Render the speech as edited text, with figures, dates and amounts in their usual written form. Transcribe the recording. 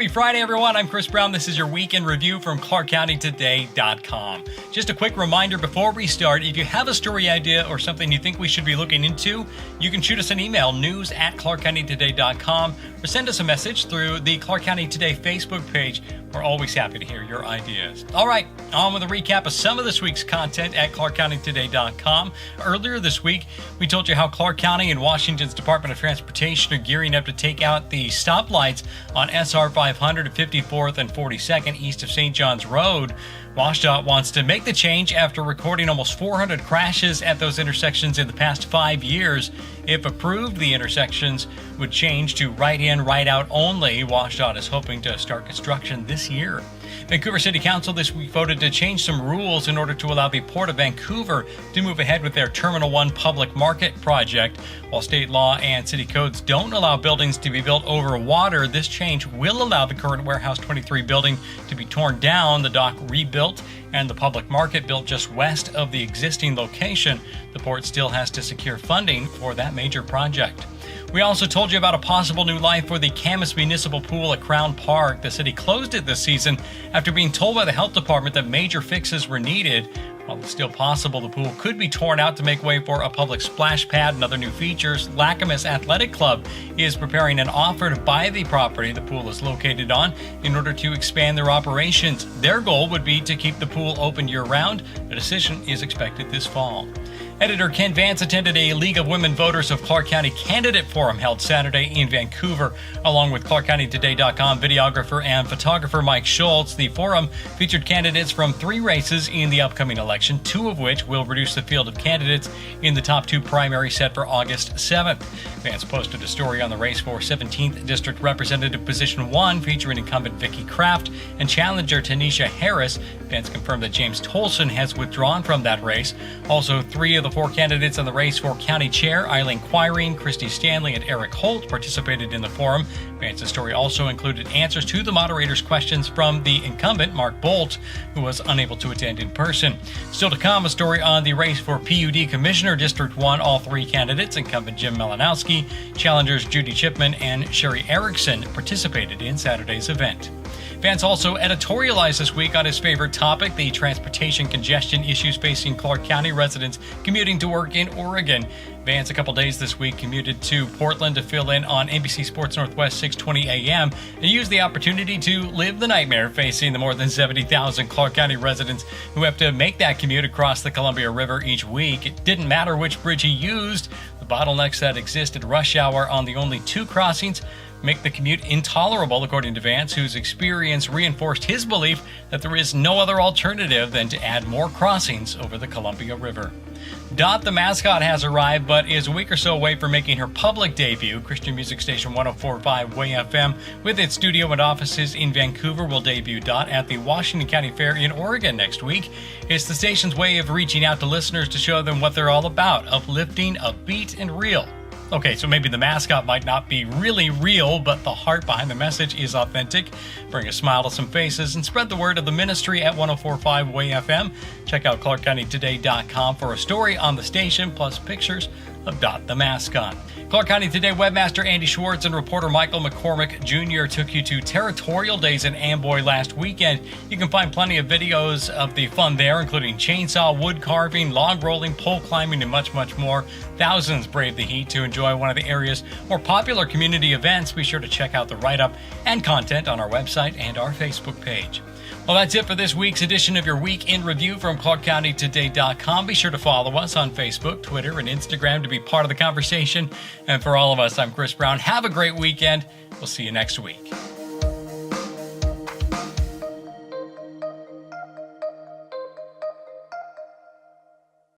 Happy Friday, everyone. I'm Chris Brown. This is your weekend review from ClarkCountyToday.com. Just a quick reminder before we start, if you have a story idea or something you think we should be looking into, you can shoot us an email, news@ClarkCountyToday.com, or send us a message through the Clark County Today Facebook page. We're always happy to hear your ideas. All right, on with a recap of some of this week's content at ClarkCountyToday.com. Earlier this week, we told you how Clark County and Washington's Department of Transportation are gearing up to take out the stoplights on SR 500 at 54th and 42nd east of St. John's Road. WashDOT wants to make the change after recording almost 400 crashes at those intersections in the past 5 years. If approved, the intersections would change to right in, right out only. WashDOT is hoping to start construction this year. Vancouver City Council this week voted to change some rules in order to allow the Port of Vancouver to move ahead with their Terminal 1 public market project. While state law and city codes don't allow buildings to be built over water, this change will allow the current Warehouse 23 building to be torn down, the dock rebuilt, and the public market built just west of the existing location. The port still has to secure funding for that major project. We also told you about a possible new life for the Camas Municipal Pool at Crown Park. The city closed it this season after being told by the health department that major fixes were needed. While it's still possible the pool could be torn out to make way for a public splash pad and other new features, Camas Athletic Club is preparing an offer to buy the property the pool is located on in order to expand their operations. Their goal would be to keep the pool open year-round. A decision is expected this fall. Editor Ken Vance attended a League of Women Voters of Clark County Candidate Forum held Saturday in Vancouver, along with ClarkCountyToday.com videographer and photographer Mike Schultz. The forum featured candidates from 3 races in the upcoming election, 2 of which will reduce the field of candidates in the top 2 primaries set for August 7th. Vance posted a story on the race for 17th District Representative Position 1 featuring incumbent Vicky Kraft and challenger Tanisha Harris. Vance confirmed that James Tolson has withdrawn from that race. Also, 3 of the 4 candidates in the race for county chair, Eileen Quirine, Christy Stanley, and Eric Holt, participated in the forum. Vance's story also included answers to the moderator's questions from the incumbent, Mark Bolt, who was unable to attend in person. Still to come, a story on the race for PUD Commissioner District 1. All 3 candidates, incumbent Jim Malinowski, challengers Judy Chipman, and Sherry Erickson, participated in Saturday's event. Vance also editorialized this week on his favorite topic, the transportation congestion issues facing Clark County residents commuting to work in Oregon. Vance, a couple days this week, commuted to Portland to fill in on NBC Sports Northwest 620 AM and used the opportunity to live the nightmare facing the more than 70,000 Clark County residents who have to make that commute across the Columbia River each week. It didn't matter which bridge he used. The bottlenecks that exist at rush hour on the only 2 crossings make the commute intolerable, according to Vance, whose experience reinforced his belief that there is no other alternative than to add more crossings over the Columbia River. Dot the mascot has arrived, but is a week or so away from making her public debut. Christian music station 104.5 Way FM, with its studio and offices in Vancouver, will debut Dot at the Washington County Fair in Oregon next week. It's the station's way of reaching out to listeners to show them what they're all about, uplifting, upbeat, and real. Okay, so maybe the mascot might not be really real, but the heart behind the message is authentic. Bring a smile to some faces and spread the word of the ministry at 104.5 Way FM. Check out ClarkCountyToday.com for a story on the station, plus pictures of Dot the mascot. Clark County Today webmaster Andy Schwartz and reporter Michael McCormick Jr. took you to Territorial Days in Amboy last weekend. You can find plenty of videos of the fun there, including chainsaw, wood carving, log rolling, pole climbing, and much, much more. Thousands braved the heat to enjoy one of the area's more popular community events. Be sure to check out the write-up and content on our website and our Facebook page. Well, that's it for this week's edition of your Week in Review from ClarkCountyToday.com. Be sure to follow us on Facebook, Twitter, and Instagram to be part of the conversation. And for all of us, I'm Chris Brown. Have a great weekend. We'll see you next week.